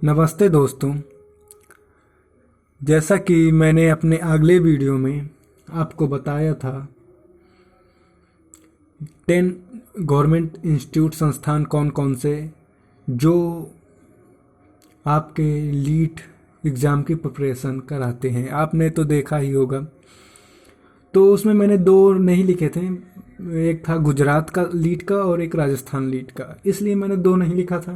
नमस्ते दोस्तों। जैसा कि मैंने अपने अगले वीडियो में आपको बताया था, 10 गवर्नमेंट इंस्टीट्यूट संस्थान कौन कौन से जो आपके लीट एग्ज़ाम की प्रिपरेशन कराते हैं, आपने तो देखा ही होगा। तो उसमें मैंने दो नहीं लिखे थे, एक था गुजरात का लीट का और एक राजस्थान लीट का। इसलिए मैंने दो नहीं लिखा था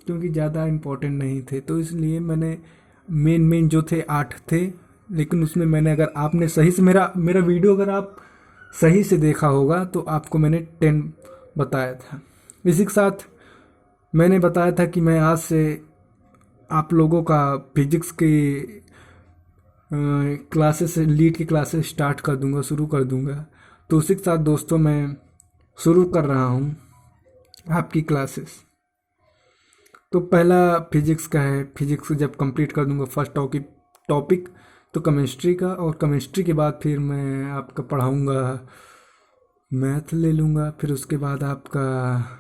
क्योंकि ज़्यादा इम्पोर्टेंट नहीं थे, तो इसलिए मैंने मेन मेन जो थे 8 थे। लेकिन उसमें मैंने, अगर आपने सही से मेरा मेरा वीडियो अगर आप सही से देखा होगा तो आपको मैंने 10 बताया था। इसी के साथ मैंने बताया था कि मैं आज से आप लोगों का फिजिक्स की क्लासेस, लीड की क्लासेस स्टार्ट कर दूंगा, शुरू कर दूंगा। तो उसी के साथ दोस्तों मैं शुरू कर रहा हूँ आपकी क्लासेस। तो पहला फिजिक्स का है। फिजिक्स जब कंप्लीट कर दूंगा फर्स्ट टॉपिक तो केमिस्ट्री का, और केमिस्ट्री के बाद फिर मैं आपका पढ़ाऊंगा मैथ ले लूँगा। फिर उसके बाद आपका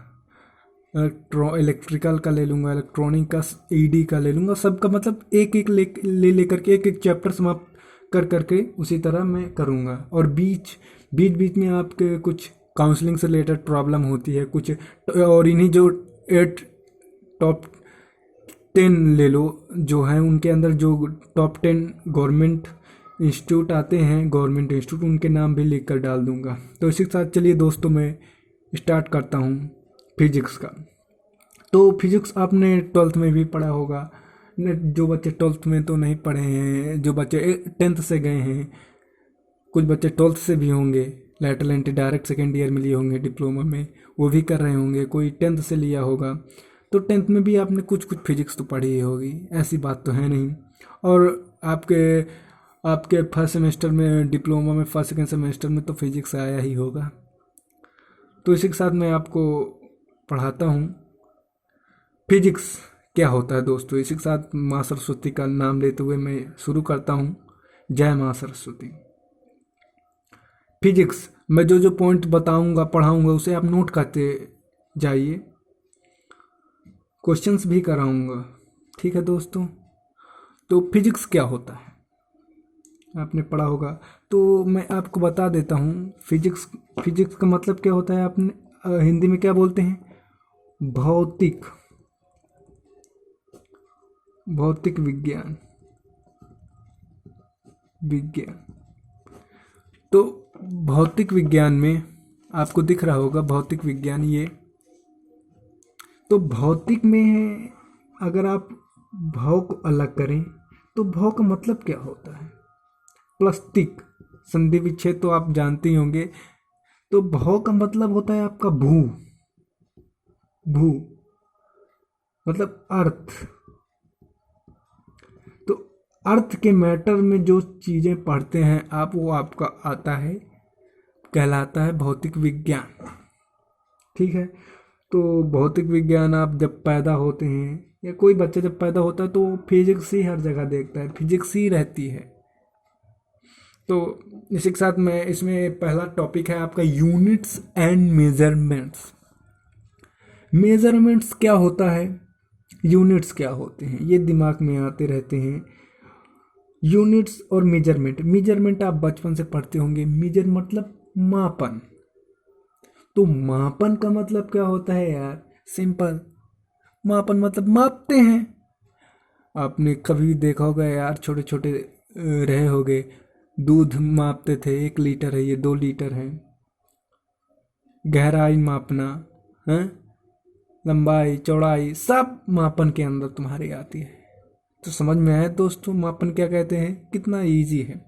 इलेक्ट्रिकल का ले लूँगा, इलेक्ट्रॉनिक का, ईडी का ले लूँगा। सबका मतलब एक एक ले करके एक एक चैप्टर समाप्त कर करके उसी तरह मैं करूँगा। और बीच बीच बीच में आपके कुछ काउंसलिंग से रिलेटेड प्रॉब्लम होती है कुछ, और इन्हीं जो 8 टॉप 10 ले लो जो हैं, उनके अंदर जो टॉप 10 गवर्नमेंट इंस्टीट्यूट आते हैं, गवर्नमेंट इंस्टीट्यूट, उनके नाम भी लिख कर डाल दूंगा। तो इसी के साथ चलिए दोस्तों मैं स्टार्ट करता हूँ फिजिक्स का। तो फिजिक्स आपने 12th में भी पढ़ा होगा। जो बच्चे 12th में तो नहीं पढ़े हैं, जो बच्चे 10th से गए हैं, कुछ बच्चे 12th से भी होंगे, lateral entry direct second year में लिए होंगे डिप्लोमा में, वो भी कर रहे होंगे। कोई 10th से लिया होगा तो 10th में भी आपने कुछ कुछ फिजिक्स तो पढ़ी ही होगी, ऐसी बात तो है नहीं। और आपके आपके फर्स्ट सेमेस्टर में, डिप्लोमा में फर्स्ट सेकेंड सेमेस्टर में तो फिजिक्स आया ही होगा। तो इसी के साथ मैं आपको पढ़ाता हूँ फिजिक्स क्या होता है दोस्तों। इसी के साथ माँ सरस्वती का नाम लेते हुए मैं शुरू करता हूँ। जय माँ सरस्वती। फिजिक्स मैं जो जो पॉइंट बताऊंगा, पढ़ाऊंगा, उसे आप नोट करते जाइए, क्वेश्चंस भी कराऊंगा, ठीक है दोस्तों। तो फिजिक्स क्या होता है आपने पढ़ा होगा, तो मैं आपको बता देता हूँ। फिजिक्स फिजिक्स का मतलब क्या होता है, आपने हिंदी में क्या बोलते हैं, भौतिक भौतिक विज्ञान विज्ञान। तो भौतिक विज्ञान में आपको दिख रहा होगा भौतिक विज्ञान, ये तो भौतिक में अगर आप भौ को अलग करें तो भौ का मतलब क्या होता है, प्लास्टिक संधि विच्छेद तो आप जानते ही होंगे। तो भौ का मतलब होता है आपका भू। भू मतलब अर्थ। तो अर्थ के मैटर में जो चीजें पढ़ते हैं आप, वो आपका आता है, कहलाता है भौतिक विज्ञान, ठीक है। तो भौतिक विज्ञान आप जब पैदा होते हैं, या कोई बच्चा जब पैदा होता है, तो फिजिक्स ही हर जगह देखता है, फिजिक्स ही रहती है। तो इसी के साथ मैं इसमें पहला टॉपिक है आपका यूनिट्स एंड मेजरमेंट्स। मेजरमेंट्स क्या होता है, यूनिट्स क्या होते हैं, ये दिमाग में आते रहते हैं। यूनिट्स और मेजरमेंट, मेजरमेंट आप बचपन से पढ़ते होंगे। मेजर मतलब मापन। तो मापन का मतलब क्या होता है यार, सिंपल, मापन मतलब मापते हैं। आपने कभी देखा होगा यार, छोटे छोटे रहे होगे, दूध मापते थे, 1 लीटर है, ये 2 लीटर है। गहराई मापना है, लंबाई चौड़ाई, सब मापन के अंदर तुम्हारी आती है। तो समझ में आया दोस्तों मापन क्या कहते हैं, कितना इजी है।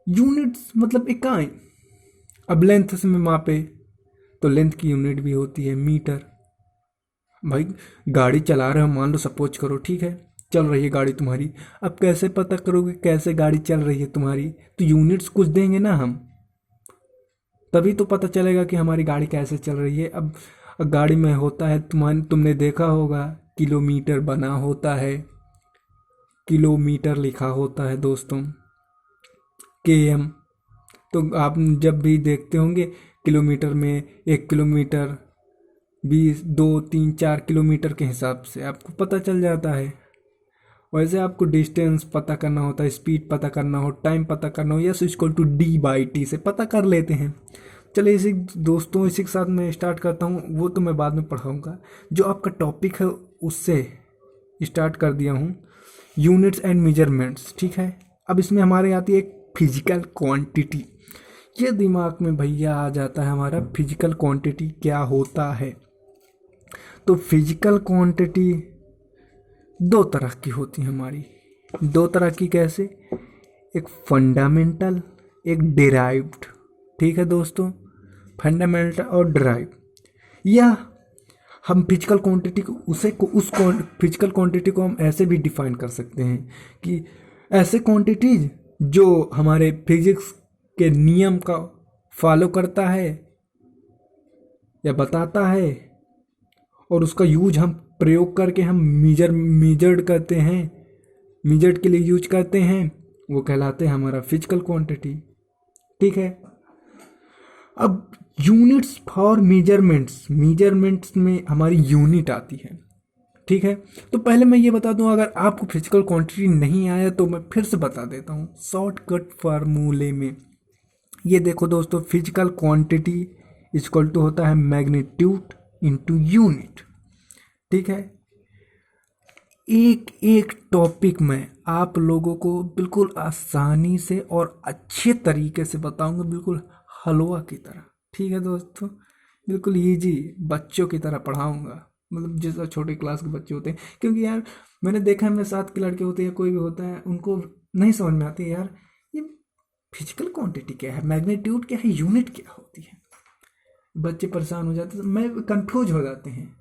यूनिट्स मतलब इकाई। अब लेंथ से में मापे तो लेंथ की यूनिट भी होती है मीटर। भाई गाड़ी चला रहे हो, मान लो, सपोज करो, ठीक है, चल रही है गाड़ी तुम्हारी। अब कैसे पता करोगे कैसे गाड़ी चल रही है तुम्हारी, तो यूनिट्स कुछ देंगे ना हम, तभी तो पता चलेगा कि हमारी गाड़ी कैसे चल रही है। अब गाड़ी में होता है, तुमने देखा होगा किलोमीटर बना होता है, किलोमीटर लिखा होता है दोस्तों, केएम। तो आप जब भी देखते होंगे किलोमीटर में 1 किलोमीटर 20, 2, 3, 4 किलोमीटर के हिसाब से आपको पता चल जाता है। वैसे आपको डिस्टेंस पता करना होता है, स्पीड पता करना हो, टाइम पता करना हो, यस इक्वल टू D/T से पता कर लेते हैं। चलिए इसी दोस्तों इसी के साथ मैं स्टार्ट करता हूँ, वो तो मैं बाद में पढ़ाऊँगा। जो आपका टॉपिक है उससे स्टार्ट कर दिया हूँ, यूनिट्स एंड मेजरमेंट्स, ठीक है। अब इसमें हमारे आती है एक फिजिकल क्वांटिटी। ये दिमाग में भैया आ जाता है हमारा, फिजिकल क्वांटिटी क्या होता है। तो फिजिकल क्वांटिटी दो तरह की होती है हमारी। दो तरह की कैसे? एक फंडामेंटल, एक डिराइव्ड। ठीक है दोस्तों, फंडामेंटल और डिराइव। या हम फिजिकल क्वांटिटी को उस फिजिकल क्वांटिटी को हम ऐसे भी डिफाइन कर सकते हैं कि ऐसे क्वांटिटीज जो हमारे फिजिक्स के नियम का फॉलो करता है या बताता है, और उसका यूज हम प्रयोग करके हम मेजर्ड करते हैं, मेजर्ड के लिए यूज करते हैं, वो कहलाते हैं हमारा फिजिकल क्वांटिटी। ठीक है। अब यूनिट्स फॉर मेजरमेंट्स, मेजरमेंट्स में हमारी यूनिट आती है। ठीक है। तो पहले मैं ये बता दूं, अगर आपको फिजिकल क्वांटिटी नहीं आया तो मैं फिर से बता देता हूँ शॉर्टकट फार्मूले में। ये देखो दोस्तों, फिजिकल क्वांटिटी इक्वल टू होता है मैग्नीट्यूड इनटू यूनिट। ठीक है। एक एक टॉपिक में आप लोगों को बिल्कुल आसानी से और अच्छे तरीके से बताऊंगा, बिल्कुल हलवा की तरह। ठीक है दोस्तों, बिल्कुल ईजी बच्चों की तरह पढ़ाऊंगा, मतलब जैसा छोटे क्लास के बच्चे होते हैं। क्योंकि यार मैंने देखा है, मेरे साथ के लड़के होते हैं, कोई भी होता है, उनको नहीं समझ में आती यार ये फिजिकल क्वांटिटी क्या है, मैग्नीट्यूड क्या है, यूनिट क्या होती है। बच्चे परेशान हो जाते हैं, मैं कंफ्यूज हो जाते हैं।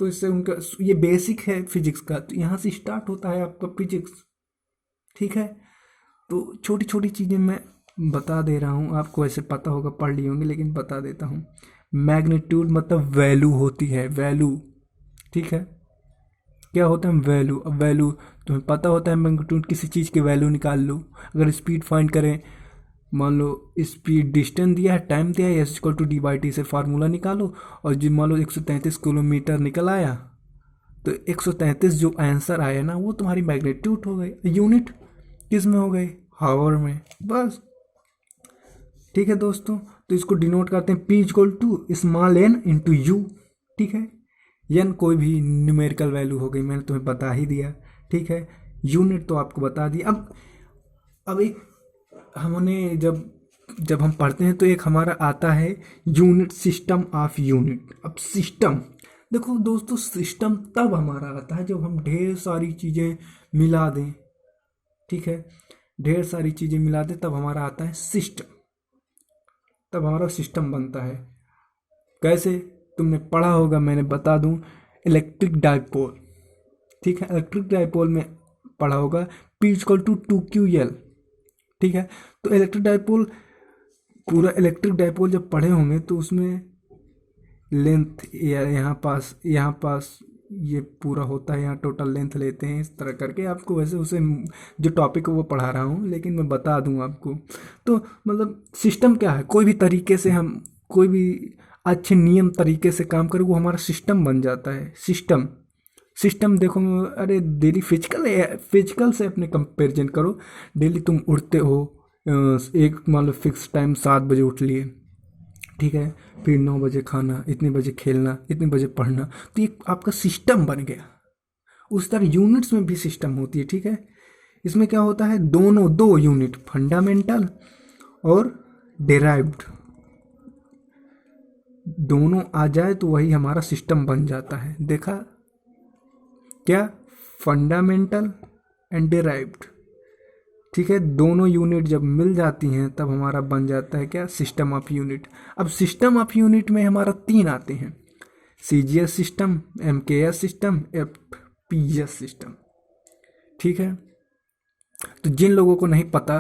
तो इससे उनका ये बेसिक है फिजिक्स का, तो यहाँ से स्टार्ट होता है आपका फिजिक्स। ठीक है। तो छोटी छोटी चीज़ें मैं बता दे रहा हूँ, आपको ऐसे पता होगा, पढ़ लिए होंगे, लेकिन बता देता हूँ। मैग्नीट्यूड मतलब वैल्यू होती है, वैल्यू। ठीक है। क्या होता है वैल्यू? अब वैल्यू तुम्हें पता होता है, मैग्नीट्यूड किसी चीज़ की वैल्यू निकाल लो। अगर स्पीड फाइंड करें, मान लो स्पीड डिस्टेंस दिया है, टाइम दिया है, एस इक्वल टू D/T से फार्मूला निकालो, और जो मान लो 133 किलोमीटर निकल आया, तो 133 जो आंसर आया ना, वो तुम्हारी मैग्नीट्यूड हो गई। यूनिट किस में हो गई? हावर में। बस। ठीक है दोस्तों, तो इसको डिनोट करते हैं P equal to small n into u. ठीक है। n कोई भी न्यूमेरिकल वैल्यू हो गई, मैंने तुम्हें बता ही दिया। ठीक है। यूनिट तो आपको बता दिया। अब एक हमने जब हम पढ़ते हैं तो एक हमारा आता है यूनिट, सिस्टम ऑफ यूनिट। अब सिस्टम देखो दोस्तों, सिस्टम तब हमारा आता है जब हम ढेर सारी चीज़ें मिला दें। ठीक है। ढेर सारी चीज़ें मिला दें तब हमारा आता है सिस्टम, तब हमारा सिस्टम बनता है। कैसे? तुमने पढ़ा होगा, मैंने बता दूं, इलेक्ट्रिक डाइपोल। ठीक है। इलेक्ट्रिक डाइपोल में पढ़ा होगा P इक्वल टू 2QL। ठीक है। तो इलेक्ट्रिक डाइपोल, पूरा इलेक्ट्रिक डाइपोल जब पढ़े होंगे तो उसमें लेंथ यहाँ पास ये पूरा होता है, यहाँ टोटल लेंथ लेते हैं, इस तरह करके आपको वैसे उसे जो टॉपिक है वो पढ़ा रहा हूँ, लेकिन मैं बता दूँ आपको। तो मतलब सिस्टम क्या है, कोई भी तरीके से हम कोई भी अच्छे नियम तरीके से काम करें, वो हमारा सिस्टम बन जाता है। सिस्टम सिस्टम देखो, अरे डेली फिजिकल से अपने कंपेरिजन करो। डेली तुम उठते हो, एक मान लो फिक्स टाइम 7 बजे उठ लिए। ठीक है। फिर 9 बजे खाना, इतने बजे खेलना, इतने बजे पढ़ना, तो ये आपका सिस्टम बन गया। उस तरह यूनिट्स में भी सिस्टम होती है। ठीक है। इसमें क्या होता है, दो यूनिट, फंडामेंटल और डेराइव्ड, दोनों आ जाए तो वही हमारा सिस्टम बन जाता है। देखा क्या? Fundamental and derived. ठीक है। दोनों यूनिट जब मिल जाती हैं तब हमारा बन जाता है क्या? System of unit. अब सिस्टम ऑफ यूनिट में हमारा 3 आते हैं, CGS system, MKS system, FPS system. ठीक है। तो जिन लोगों को नहीं पता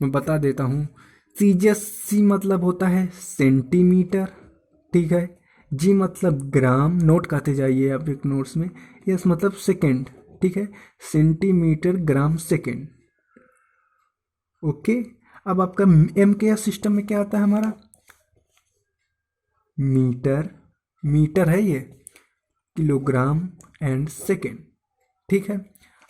मैं बता देता हूँ। CGS मतलब होता है सेंटीमीटर। ठीक है। G मतलब ग्राम, नोट करते जाइए आप एक नोट्स में। S मतलब सेकेंड। ठीक है। सेंटीमीटर, ग्राम, सेकेंड। ओके। अब आपका MKS सिस्टम में क्या आता है हमारा? मीटर, मीटर है ये, किलोग्राम एंड सेकेंड। ठीक है,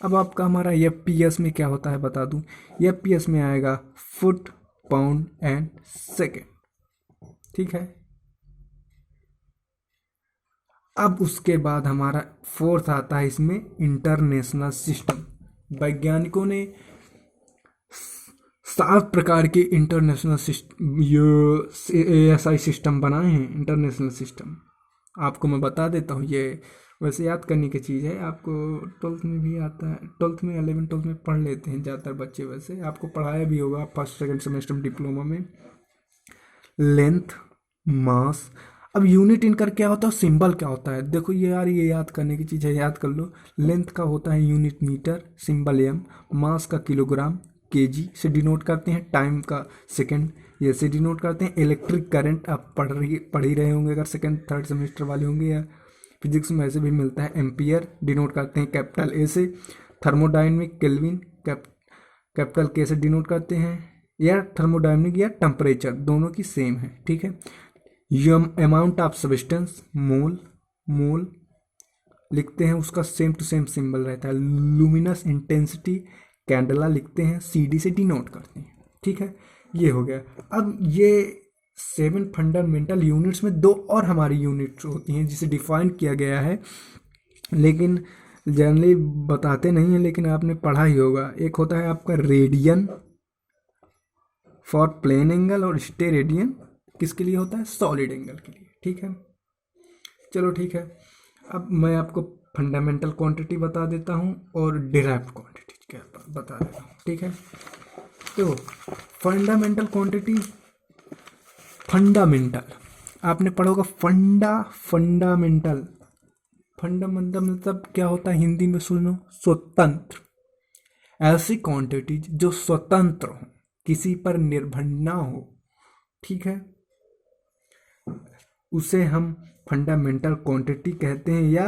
अब आपका हमारा FPS में क्या होता है बता दूं, FPS में आएगा फुट, पाउंड एंड सेकेंड। ठीक है, अब उसके बाद हमारा फोर्थ आता है इसमें इंटरनेशनल सिस्टम। वैज्ञानिकों ने 7 प्रकार के इंटरनेशनल सिस्टम, ये ASI सिस्टम बनाए हैं। इंटरनेशनल सिस्टम आपको मैं बता देता हूँ, ये वैसे याद करने की चीज़ है, आपको 12th में भी आता है, 12th में 11 12th में पढ़ लेते हैं ज़्यादातर बच्चे, वैसे आपको पढ़ाया भी होगा फर्स्ट सेकंड सेमेस्टर डिप्लोमा में। लेंथ, मास, अब यूनिट इनका क्या होता है, सिंबल क्या होता है, देखो ये यार ये याद करने की चीज़ है, याद कर लो। लेंथ का होता है यूनिट मीटर, सिंबल M, मास का किलोग्राम, केजी से डिनोट करते हैं, टाइम का सेकंड ये से डिनोट करते हैं। इलेक्ट्रिक करंट आप पढ़ ही रहे होंगे अगर सेकंड थर्ड सेमेस्टर वाले होंगे, या फिजिक्स में ऐसे भी मिलता है। एम्पियर डिनोट करते हैं कैपिटल A से। थर्मोडाइनमिक केल्विन कैपिटल K से डिनोट करते हैं, या थर्मोडाइनमिक या टेम्परेचर दोनों की सेम है। ठीक है, अमाउंट ऑफ सब्सटेंस, मोल लिखते हैं, उसका सेम टू सेम सिंबल रहता है। लुमिनस इंटेंसिटी कैंडला लिखते हैं, CD से डिनोट करते हैं। ठीक है, ये हो गया। अब ये 7 फंडामेंटल यूनिट्स में 2 और हमारी यूनिट्स होती हैं जिसे डिफाइन किया गया है, लेकिन जनरली बताते नहीं हैं, लेकिन आपने पढ़ा ही होगा। एक होता है आपका रेडियन फॉर प्लेन एंगल, और स्टेरेडियन किसके लिए होता है, सॉलिड एंगल के लिए। ठीक है, चलो ठीक है, अब मैं आपको फंडामेंटल क्वांटिटी बता देता हूँ और डिराइव्ड क्वांटिटी क्या बता देता हूँ। ठीक है, तो फंडामेंटल क्वांटिटी, फंडामेंटल आपने पढ़ा होगा, फंडामेंटल मतलब क्या होता है, हिंदी में सुनो, स्वतंत्र। ऐसी क्वांटिटी जो स्वतंत्र हो, किसी पर निर्भर ना हो। ठीक है, उसे हम फंडामेंटल क्वांटिटी कहते हैं, या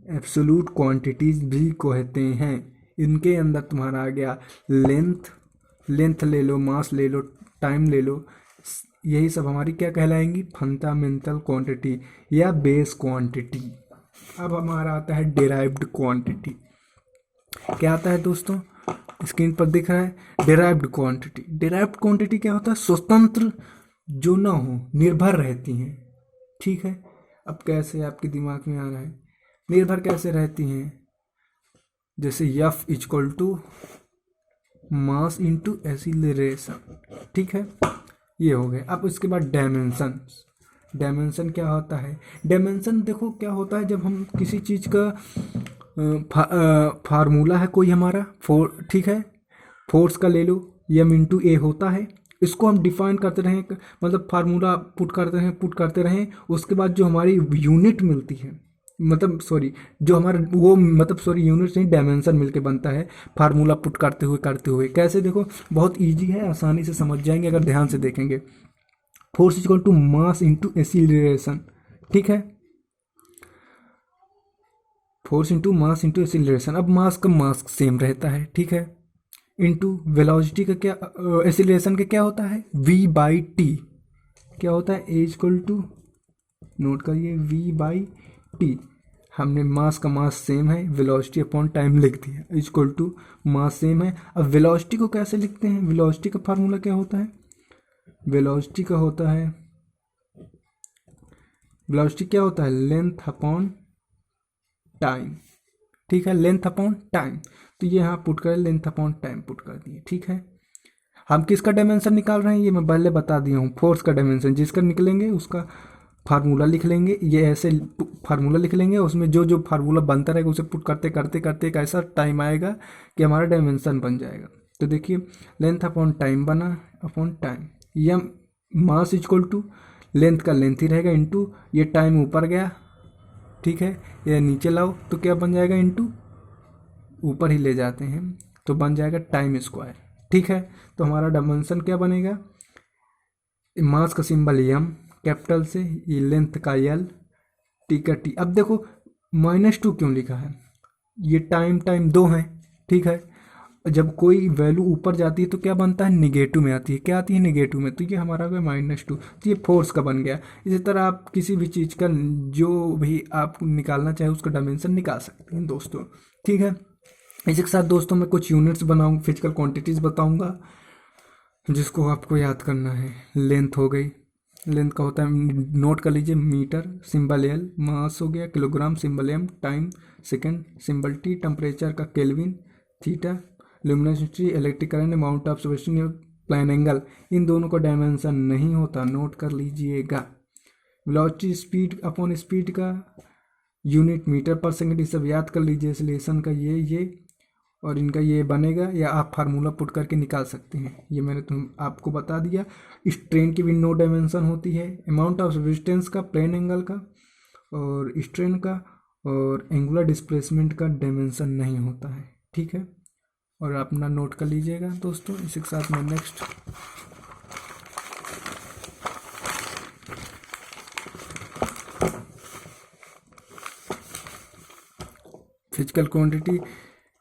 एब्सोल्यूट क्वांटिटीज भी कहते हैं। इनके अंदर तुम्हारा आ गया लेंथ ले लो, मास ले लो, टाइम ले लो, यही सब हमारी क्या कहलाएंगी, फंडामेंटल क्वांटिटी या बेस क्वांटिटी। अब हमारा आता है डिराइव्ड क्वांटिटी। क्या आता है दोस्तों, स्क्रीन पर दिख रहा है, डिराइव्ड क्वांटिटी। डिराइव्ड क्वांटिटी क्या होता है, स्वतंत्र जो ना हो, निर्भर रहती हैं। ठीक है, अब कैसे आपके दिमाग में आ रहा है, निर्भर कैसे रहती हैं, जैसे F equal to mass into acceleration. ठीक है, ये हो गए। अब इसके बाद डायमेंशन क्या होता है, डायमेंशन देखो क्या होता है, जब हम किसी चीज़ का फार्मूला है कोई हमारा ठीक है, फोर्स का ले लो, M इंटू A होता है, इसको हम डिफाइन करते रहें, मतलब फार्मूला पुट करते रहें, उसके बाद जो हमारी यूनिट मिलती है, मतलब सॉरी जो हमारा वो मतलब सॉरी यूनिट नहीं, डायमेंशन मिलके बनता है फार्मूला पुट करते हुए। कैसे, देखो बहुत इजी है, आसानी से समझ जाएंगे अगर ध्यान से देखेंगे। Force equal to mass into acceleration. ठीक है, force into mass into acceleration. अब मास का मास सेम रहता है, ठीक है, इंटू वेलोसिटी का क्या, एक्सीलरेशन का क्या होता है, V/T क्या होता है, A इक्वल टू, नोट करिए, V/T। हमने मास का मास सेम है, वेलोसिटी अपॉन टाइम लिख दिया, इक्वल टू मास सेम है। अब वेलोसिटी को कैसे लिखते हैं, वेलोसिटी का फार्मूला क्या होता है, वेलोसिटी का होता है, वेलोसिटी क्या होता है, लेंथ अपॉन टाइम। ठीक है, लेंथ अपॉन टाइम, तो ये यहाँ पुट करें, लेंथ अपॉन टाइम पुट कर दिए। ठीक है, हम किसका डायमेंशन निकाल रहे हैं, ये मैं पहले बता दिया हूँ, फोर्स का डायमेंशन। जिसका निकलेंगे उसका फार्मूला लिख लेंगे, ये ऐसे फार्मूला लिख लेंगे, उसमें जो जो फार्मूला बनता रहेगा उसे पुट करते करते करते एक ऐसा टाइम आएगा कि हमारा डायमेंशन बन जाएगा। तो देखिए, लेंथ अपॉन टाइम बना, अपॉन टाइम, या मास इक्वल टू लेंथ का लेंथ ही रहेगा, इंटू ये टाइम ऊपर गया, ठीक है, ये नीचे लाओ तो क्या बन जाएगा, इंटू ऊपर ही ले जाते हैं तो बन जाएगा टाइम स्क्वायर। ठीक है, तो हमारा डायमेंशन क्या बनेगा, मास का सिंबल M कैपिटल से, ये लेंथ का L, T का T। अब देखो -2 क्यों लिखा है, ये टाइम 2 है, ठीक है, जब कोई वैल्यू ऊपर जाती है तो क्या बनता है, निगेटिव में आती है। क्या आती है, निगेटिव में। तो ये हमारा हो गया -2, तो ये फोर्स का बन गया। इसी तरह आप किसी भी चीज़ का जो भी आप निकालना चाहे उसका डायमेंशन निकाल सकते हैं दोस्तों। ठीक है, इसी के साथ दोस्तों मैं कुछ यूनिट्स बनाऊंगा, फिजिकल क्वांटिटीज़ बताऊंगा जिसको आपको याद करना है। लेंथ हो गई, लेंथ का होता है, नोट कर लीजिए, मीटर, सिंबल एल, मास हो गया kilogram, symbol M, time second, symbol T, temperature का kelvin, theta, luminosity, electric current, amount of substance, plan angle, इन दोनों का डायमेंशन नहीं होता, नोट कर लीजिएगा। वेलोसिटी स्पीड अपॉन स्पीड का यूनिट मीटर पर सेकंड, ये सब याद कर लीजिए। एक्सेलरेशन का ये और इनका ये बनेगा, या आप फार्मूला पुट करके निकाल सकते हैं। ये मैंने आपको बता दिया। स्ट्रेन की भी नो डायमेंशन होती है, अमाउंट ऑफ रेजिस्टेंस का, प्लेन एंगल का और स्ट्रेन का और एंगुलर डिस्प्लेसमेंट का डायमेंशन नहीं होता है। ठीक है, और अपना नोट कर लीजिएगा दोस्तों। इसी के साथ में next physical quantity,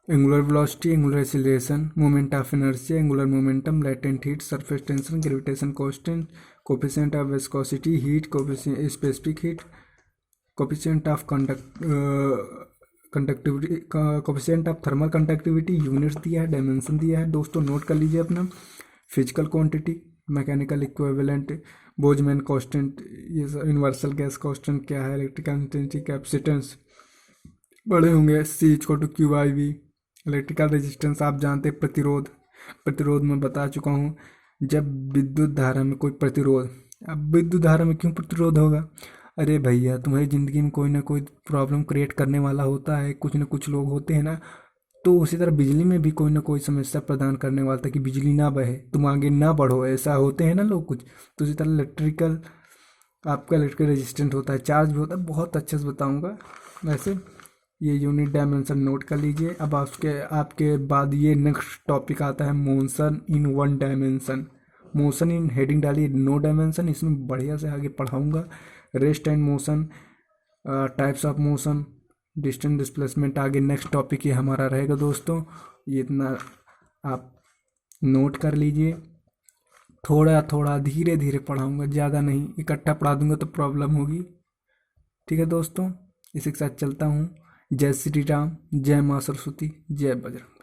angular velocity, angular acceleration, moment of inertia, angular momentum, latent heat, surface tension, gravitation constant, coefficient of viscosity, heat coefficient, specific heat, coefficient of conductivity, coefficient of thermal conductivity, units दिया है, dimension दिया है दोस्तों, note कर लीजिए अपना। Physical quantity, mechanical equivalent, Boltzmann constant, ये universal gas constant क्या है, इलेक्ट्रिकल इंटेंसिटी, कैपेसिटेंस बड़े होंगे, C equal to Q I V. Electrical resistance आप जानते हैं, प्रतिरोध, प्रतिरोध मैं बता चुका हूँ। जब विद्युत धारा में कोई प्रतिरोध, अब विद्युत धारा में क्यों प्रतिरोध होगा, अरे भैया तुम्हारी ज़िंदगी में कोई ना कोई प्रॉब्लम क्रिएट करने वाला होता है, कुछ ना कुछ लोग होते हैं ना। तो उसी तरह बिजली में भी कोई ना कोई समस्या प्रदान करने वाला था कि बिजली ना बहे, तुम आगे ना बढ़ो, ऐसा होते हैं ना लोग कुछ। तो उसी तरह इलेक्ट्रिकल, आपका इलेक्ट्रिकल रेजिस्टेंट होता है, चार्ज भी होता है, बहुत अच्छे से बताऊँगा वैसे। ये यूनिट डायमेंशन नोट कर लीजिए। अब आपके बाद ये नेक्स्ट टॉपिक आता है, motion in one dimension. Motion in heading डालिए, नो डायमेंशन, इसमें बढ़िया से आगे पढ़ाऊँगा। Rest and motion, types of motion, distance displacement, आगे नेक्स्ट टॉपिक ये हमारा रहेगा दोस्तों। ये इतना आप नोट कर लीजिए। थोड़ा थोड़ा धीरे धीरे पढ़ाऊँगा, ज़्यादा नहीं, इकट्ठा पढ़ा दूँगा तो प्रॉब्लम होगी। ठीक है दोस्तों, इसी के साथ चलता हूँ। जय श्री राम, जय माँ सरस्वती, जय बजरंग।